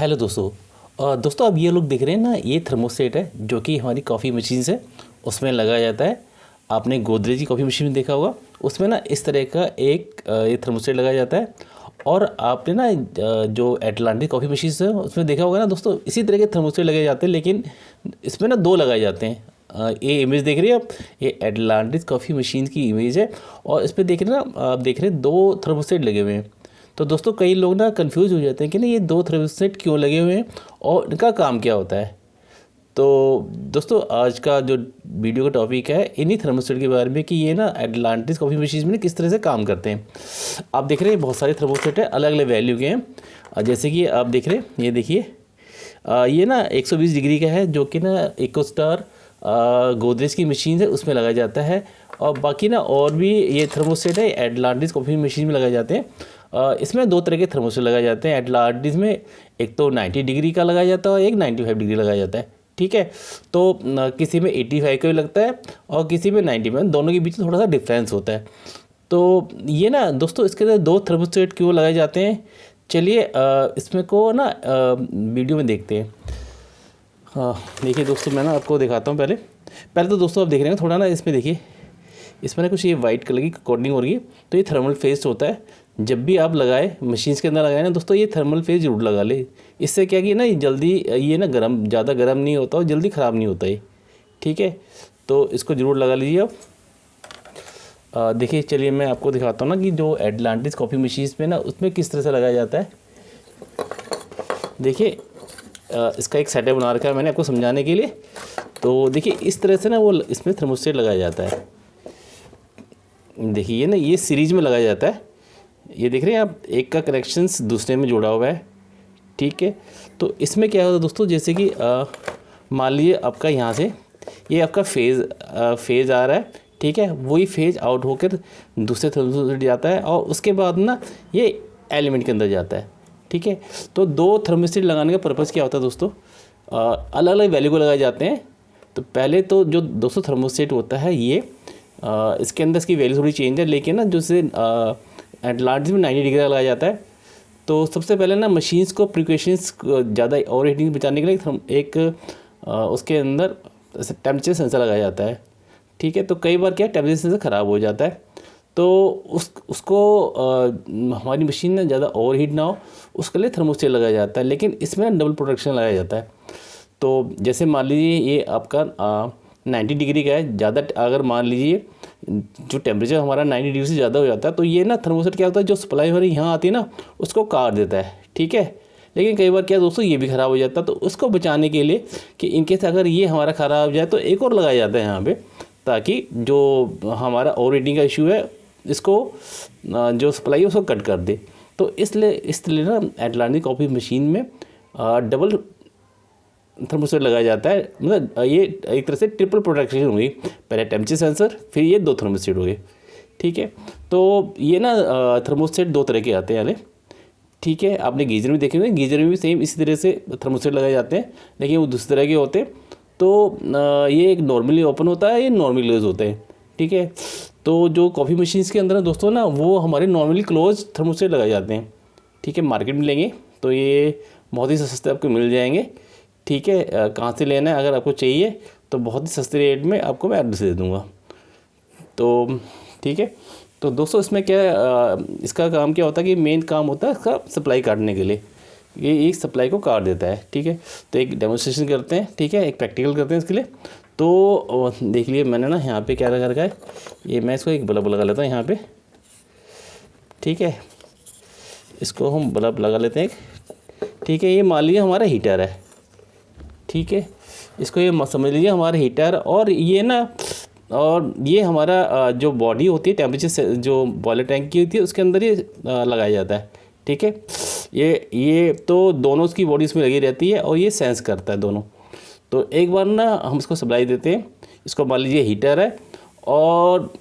Hello दोस्तों। दोस्तों अब ये लोग देख रहे हैं ना, ये थर्मोस्टेट है जो कि हमारी कॉफ़ी मशीन से उसमें लगाया जाता है। आपने गोदरेज की कॉफ़ी मशीन में देखा होगा, उसमें ना इस तरह का एक ये थर्मोस्टेट लगाया जाता है। और आपने ना जो एटलांटिक कॉफ़ी मशीन है उसमें देखा होगा ना दोस्तों, इसी तरह के थर्मोस्टेट लगाए जाते हैं, लेकिन इसमें ना दो लगाए जाते हैं। ये इमेज देख रहे हैं आप, ये एटलांटिक कॉफ़ी मशीन की इमेज है और इस पर देख रहे हैं ना, आप देख रहे हैं दो थर्मोस्टेट लगे हुए हैं। तो दोस्तों कई लोग ना कंफ्यूज हो जाते हैं कि ना ये दो थर्मोस्टेट क्यों लगे हुए हैं और इनका काम क्या होता है। तो दोस्तों आज का जो वीडियो का टॉपिक है इन्हीं थर्मोस्टेट के बारे में कि ये ना एटलांटिस कॉफ़ी मशीन में किस तरह से काम करते हैं। आप देख रहे हैं बहुत सारे थर्मोस्टेट है, अलग अलग वैल्यू के हैं। जैसे कि आप देख रहे हैं, ये देखिए ये ना 120 डिग्री का है जो कि ना इको स्टार गोदरेज की मशीन है उसमें लगाया जाता है। और बाकी ना और भी ये थर्मोस्टेट है एटलांटिस कॉफ़ी मशीन में लगाए जाते हैं। इसमें दो तरह के थर्मोस्टेट लगाए जाते हैं एटलांटिस में। एक तो 90 डिग्री का लगाया जाता है और एक 95 डिग्री लगाया जाता है, ठीक है। तो किसी में 85 का भी लगता है और किसी में 90 में, दोनों के बीच थोड़ा सा डिफरेंस होता है। तो ये ना दोस्तों इसके अंदर दो थर्मोस्टेट क्यों लगाए जाते हैं, चलिए इसमें को ना वीडियो में देखते हैं। हाँ देखिए दोस्तों, मैं ना आपको दिखाता हूँ। पहले तो दोस्तों आप देख रहे हैं थोड़ा ना, इसमें देखिए इसमें ना कुछ ये वाइट कलर की कोटिंग हो रही है, तो ये थर्मल फेस होता है। जब भी आप लगाए मशीन्स के अंदर लगाए ना दोस्तों, ये थर्मल फेस जरूर लगा ले। इससे क्या कि ना ये जल्दी ये ना ज़्यादा गर्म नहीं होता और जल्दी ख़राब नहीं होता ये, ठीक है। तो इसको ज़रूर लगा लीजिए आप। देखिए चलिए मैं आपको दिखाता हूँ ना कि जो एटलांटिस कॉफ़ी मशीन्स में ना उसमें किस तरह से लगाया जाता है। देखिए इसका एक सेटअप बना रखा है मैंने आपको समझाने के लिए। तो देखिए इस तरह से ना वो इसमें थर्मोस्टेट लगाया जाता है। देखिए ना ये सीरीज में लगाया जाता है। ये देख रहे हैं आप, एक का कनेक्शंस दूसरे में जोड़ा हुआ है, ठीक है। तो इसमें क्या होता है दोस्तों, जैसे कि मान लीजिए आपका यहाँ से ये आपका फेज़ आ रहा है, ठीक है। वही फेज़ आउट होकर दूसरे थर्मोस्टेट जाता है और उसके बाद ना ये एलिमेंट के अंदर जाता है, ठीक है। तो दो थर्मोस्टेट लगाने का पर्पज़ क्या होता है दोस्तों, अलग अलग वैल्यू को लगाए जाते हैं। तो पहले तो जो 200 थर्मोस्टेट होता है ये इसके अंदर इसकी वैल्यू थोड़ी चेंज है, लेकिन ना जैसे एटलांटिस में 90 डिग्री लगाया जाता है। तो सबसे पहले ना मशीन्स को प्रिकॉशंस ज़्यादा ओवर हीटिंग बचाने के लिए एक उसके अंदर टेम्परेचर सेंसर लगाया जाता है, ठीक है। तो कई बार क्या टेम्परेचर सेंसर ख़राब हो जाता है, तो उसको हमारी मशीन ना ज़्यादा ओवर हीट ना हो उसके लिए थर्मोस्टेट लगाया जाता है। लेकिन इसमें डबल प्रोटेक्शन लगाया जाता है। तो जैसे मान लीजिए ये आपका 90 डिग्री का है, ज़्यादा अगर मान लीजिए जो टेम्परेचर हमारा 90 डिग्री से ज़्यादा हो जाता है, तो ये ना थर्मोस्टेट क्या होता है, जो सप्लाई हमारी यहाँ आती है ना उसको काट देता है, ठीक है। लेकिन कई बार क्या दोस्तों ये भी ख़राब हो जाता है, तो उसको बचाने के लिए कि इनकेस अगर ये हमारा ख़राब हो जाए तो एक और लगाया जाता है यहाँ पे, ताकि जो हमारा ओवर हीटिंग का इशू है इसको जो सप्लाई है उसको कट कर दे। तो इसलिए ना एटलांटिक कॉफ़ी मशीन में डबल थर्मोस्टेट लगाया जाता है। मतलब ये एक तरह से ट्रिपल प्रोटेक्शन हुई, पहले टेम्परेचर सेंसर फिर ये दो थर्मोस्टेट हो गए, ठीक है। तो ये ना थर्मोस्टेट दो तरह के आते हैं वाले, ठीक है। आपने गीजर में देखे होंगे, गीजर में भी सेम इसी तरह से थर्मोस्टेट लगाए जाते हैं, लेकिन वो दूसरे तरह के होते हैं। तो ये एक नॉर्मली ओपन होता है, ये नॉर्मली क्लोज होते हैं, ठीक है। तो जो कॉफ़ी मशीन्स के अंदर दोस्तों ना वो हमारे नॉर्मली क्लोज थर्मोस्टेट लगाए जाते हैं, ठीक है। मार्केट में लेंगे तो ये बहुत ही सस्ते आपको मिल जाएंगे, ठीक है। कहाँ से लेना है अगर आपको चाहिए तो बहुत ही सस्ते रेट में आपको मैं एड्रेस दे दूँगा। तो ठीक है। तो दोस्तों इसमें क्या इसका काम क्या होता है कि मेन काम होता है इसका सप्लाई काटने के लिए, ये एक सप्लाई को काट देता है, ठीक है। तो एक डेमोन्स्ट्रेशन करते हैं, ठीक है, एक प्रैक्टिकल करते हैं इसके लिए। तो देख लिए मैंने ना यहाँ पे क्या लगा रखा है, ये मैं इसको एक बल्ब लगा लेता हूँ यहाँ पे, ठीक है। इसको हम बल्ब लगा लेते हैं, ठीक है। ये मान लीजिए हमारा हीटर है, ठीक है। इसको ये समझ लीजिए हमारा हीटर, और ये ना और ये हमारा जो बॉडी होती है टेम्परेचर से जो बॉयलर टैंक की होती है उसके अंदर ये लगाया जाता है, ठीक है। ये तो दोनों उसकी बॉडी इसमें लगी रहती है और ये सेंस करता है दोनों। तो एक बार ना हम इसको सप्लाई देते हैं, इसको मान लीजिए हीटर है और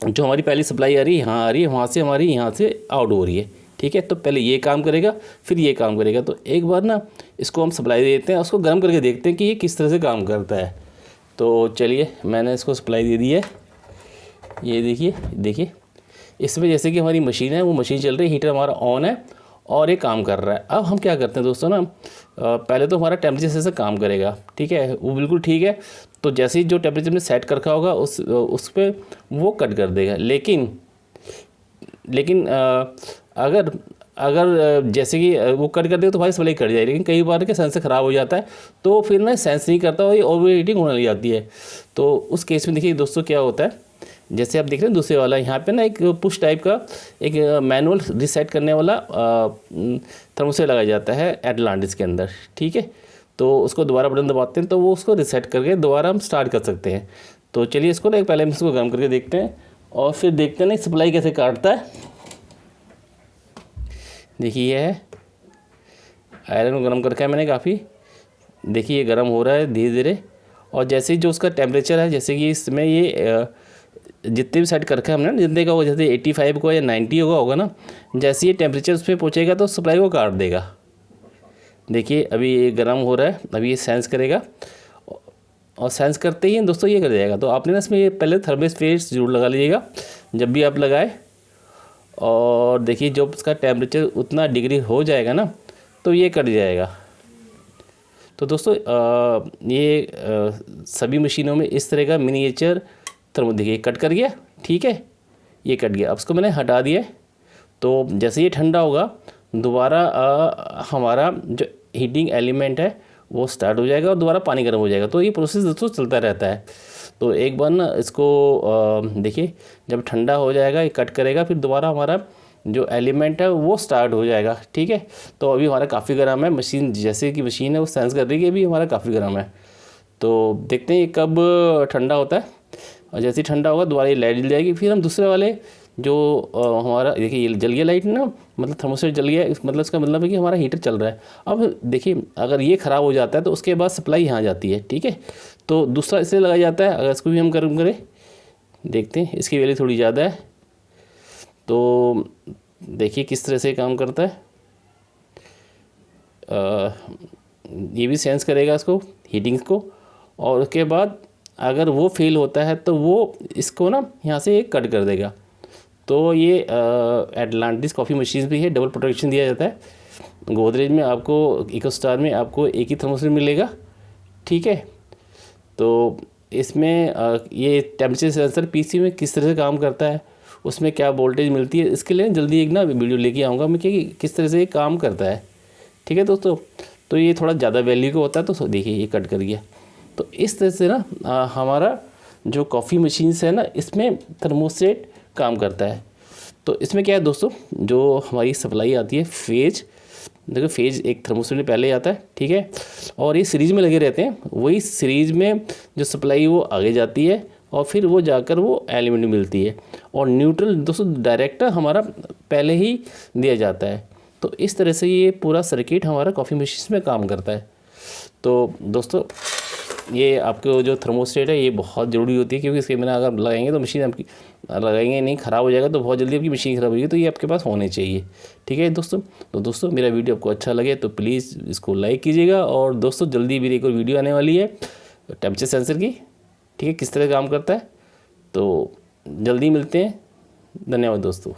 जो हमारी पहली सप्लाई आ रही है यहाँ आ रही है, वहाँ से हमारी यहाँ से आउट हो रही है, ठीक है। तो पहले ये काम करेगा फिर ये काम करेगा। तो एक बार ना इसको हम सप्लाई देते हैं, उसको गर्म करके देखते हैं कि ये किस तरह से काम करता है। तो चलिए मैंने इसको सप्लाई दे दी है, ये देखिए इसमें जैसे कि हमारी मशीन है वो मशीन चल रही है, हीटर हमारा ऑन है और ये काम कर रहा है। अब हम क्या करते हैं दोस्तों ना, पहले तो हमारा टेम्परेचर सेंसर काम करेगा, ठीक है, वो बिल्कुल ठीक है। तो जैसे ही जो टेम्परेचर में सेट कर रखा होगा उस पर वो कट कर देगा। लेकिन अगर अगर जैसे कि वो कट कर देगा तो भाई सप्लाई कट जाएगी। लेकिन कई बार के सेंसर ख़राब हो जाता है तो फिर ना सेंस नहीं करता और ये ओवर हीटिंग होने लग जाती है। तो उस केस में देखिए दोस्तों क्या होता है, जैसे आप देख रहे हैं दूसरे वाला यहाँ पे ना एक पुश टाइप का एक मैनुअल रिसेट करने वाला थर्मोस्टेट लगाया जाता है एटलांटिस के अंदर, ठीक है। तो उसको दोबारा बटन दबाते हैं तो वो उसको रिसेट करके दोबारा हम स्टार्ट कर सकते हैं। तो चलिए इसको ना पहले हम इसको गर्म करके देखते हैं और फिर देखते हैं ना सप्लाई कैसे काटता है। देखिए ये है आयरन को गर्म करके मैंने काफ़ी, देखिए ये गर्म हो रहा है धीरे धीरे। और जैसे ही जो उसका टेम्परेचर है, जैसे कि इसमें ये जितने भी सेट करके हमने जितने का होगा, जैसे 85 को या 90 होगा ना, जैसे ये टेम्परेचर उस पर पहुँचेगा तो सप्लाई को काट देगा। देखिए अभी ये गर्म हो रहा है, अभी ये सेंस करेगा और सेंस करते ही दोस्तों ये कर जाएगा। तो आपने ना इसमें ये पहले थर्मोस्टेट जरूर लगा लीजिएगा जब भी आप लगाए। और देखिए जब उसका टेम्परेचर उतना डिग्री हो जाएगा ना तो ये कट जाएगा। तो दोस्तों ये सभी मशीनों में इस तरह का मिनिएचर थर्मो, देखिए कट कर गया, ठीक है, ये कट गया। अब इसको मैंने हटा दिया। तो जैसे ये ठंडा होगा दोबारा हमारा जो हीटिंग एलिमेंट है वो स्टार्ट हो जाएगा और दोबारा पानी गर्म हो जाएगा। तो ये प्रोसेस दोस्तों चलता रहता है। तो एक बार ना इसको देखिए जब ठंडा हो जाएगा ये कट करेगा, फिर दोबारा हमारा जो एलिमेंट है वो स्टार्ट हो जाएगा, ठीक है। तो अभी हमारा काफ़ी गर्म है मशीन, जैसे कि मशीन है वो सेंस कर रही है कि अभी हमारा काफ़ी गर्म है। तो देखते हैं ये कब ठंडा होता है और जैसे ही ठंडा होगा दोबारा ये लाइट जल जाएगी। फिर हम दूसरे वाले जो हमारा देखिए ये जल गया लाइट ना, मतलब थर्मोस्टेट जल गया, मतलब इसका मतलब है कि हमारा हीटर चल रहा है। अब देखिए अगर ये ख़राब हो जाता है तो उसके बाद सप्लाई यहाँ जाती है, ठीक है। तो दूसरा इसलिए लगाया जाता है, अगर इसको भी हम गर्म करें, देखते हैं इसकी वैल्यू थोड़ी ज़्यादा है। तो देखिए किस तरह से काम करता है। ये भी सेंस करेगा इसको, हीटिंग्स को, और उसके बाद अगर वो फेल होता है तो वो इसको ना यहाँ से कट कर देगा। तो ये एटलांटिस कॉफ़ी मशीन भी है, डबल प्रोटेक्शन दिया जाता है। गोदरेज में आपको इकोस्टार में आपको एक ही थर्मोस्टेट मिलेगा, ठीक है। तो इसमें ये टेम्परेचर सेंसर पीसी में किस तरह से काम करता है, उसमें क्या वोल्टेज मिलती है, इसके लिए जल्दी एक ना वीडियो लेके आऊँगा मैं कि किस तरह से ये काम करता है, ठीक है दोस्तों। तो ये थोड़ा ज़्यादा वैल्यू का होता है। तो देखिए ये कट कर गया। तो इस तरह से ना हमारा जो कॉफ़ी मशीन्स है ना इसमें थर्मोस्टेट काम करता है। तो इसमें क्या है दोस्तों, जो हमारी सप्लाई आती है फेज, देखो फेज एक थर्मोस्टेट में पहले आता है, ठीक है, और ये सीरीज में लगे रहते हैं। वही सीरीज में जो सप्लाई वो आगे जाती है और फिर वो जाकर वो एलिमेंट मिलती है। और न्यूट्रल दोस्तों डायरेक्ट हमारा पहले ही दिया जाता है। तो इस तरह से ये पूरा सर्किट हमारा कॉफ़ी मशीन में काम करता है। तो दोस्तों ये आपको जो थर्मोस्टेट है ये बहुत ज़रूरी होती है, क्योंकि इसके बिना अगर लगाएंगे तो मशीन आपकी लगाएंगे नहीं, ख़राब हो जाएगा तो बहुत जल्दी आपकी मशीन ख़राब होगी। तो ये आपके पास होने चाहिए, ठीक है दोस्तों। तो दोस्तों मेरा वीडियो आपको अच्छा लगे तो प्लीज़ इसको लाइक कीजिएगा। और दोस्तों जल्दी मेरी एक और वीडियो आने वाली है टेम्परेचर सेंसर की, ठीक है, किस तरह काम करता है। तो जल्दी मिलते हैं, धन्यवाद दोस्तों।